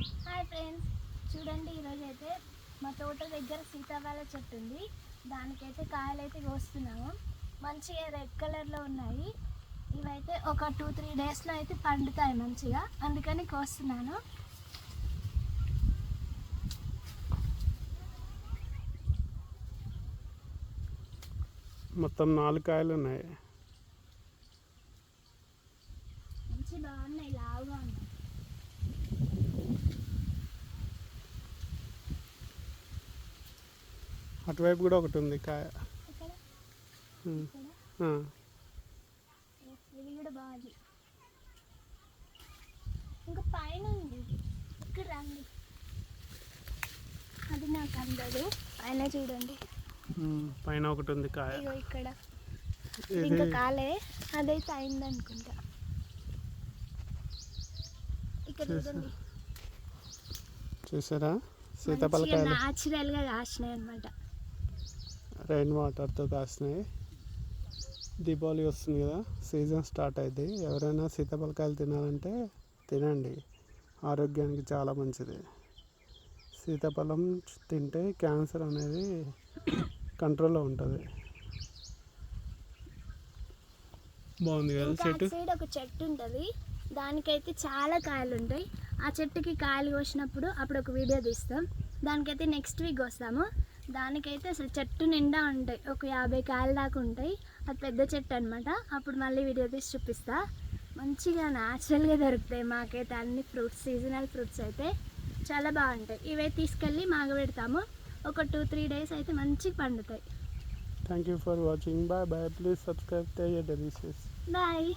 Hi friends, చూడండి ఈరోజు అయితే మా తోట దగ్గర సీతాఫల చెట్టు ఉంది. దానికైతే కాయలు అయితే కోస్తున్నాము. మంచిగా రెడ్ కలర్లో ఉన్నాయి. ఇవైతే ఒక 2-3 డేస్లో అయితే పండుతాయి మంచిగా, అందుకని కోస్తున్నాను. మొత్తం 4 కాయలు ఉన్నాయి. మంచి బాగున్నాయి, లావుగా ఉన్నాయి. అటువైపు కూడా ఒకటి ఉంది కాయ. ఇక్కడ ఇది కూడా బాగుంది. ఇంకా పైన ఉంది, ఇక్కడ రండి. అది నాకు అందదు. పైన చూడండి, పైన ఒకటి ఉంది కాయ. ఇగో ఇక్కడ ఇంకా కాలే, అదైతే అయింది అనుకుంటా. ఇక్కడ చూడండి, చూసారా సీతాఫలకాయలు న్యాచురల్గా కాసినాయి అనమాట. రెయిన్ వాటర్తో కాసినాయి. దీపావళి వస్తుంది కదా, సీజన్ స్టార్ట్ అయింది. ఎవరైనా సీతాఫలకాయలు తినాలంటే తినండి, ఆరోగ్యానికి చాలా మంచిది. సీతాఫలం తింటే క్యాన్సర్ అనేది కంట్రోల్లో ఉంటుంది. బాగుంది కదా చెట్టు. సైడ్ ఒక చెట్టు ఉంటుంది, దానికైతే చాలా కాయలు ఉంటాయి. ఆ చెట్టుకి కాయలు కోసినప్పుడు అప్పుడు ఒక వీడియో తీస్తాం. దానికైతే నెక్స్ట్ వీక్ వస్తాము. దానికైతే అసలు చెట్టు నిండా ఉంటాయి, ఒక 50 కాయలు దాకా ఉంటాయి. అది పెద్ద చెట్టు అనమాట. అప్పుడు మళ్ళీ వీడియో తీసి చూపిస్తా. మంచిగా న్యాచురల్గా దొరుకుతాయి మాకైతే అన్ని ఫ్రూట్స్, సీజనల్ ఫ్రూట్స్ అయితే చాలా బాగుంటాయి. ఇవే తీసుకెళ్ళి మాగబెడతాము. ఒక 2-3 డేస్ అయితే మంచిగా పండుతాయి. Thank you for watching. Bye bye. Please subscribe Teja delicious. Bye.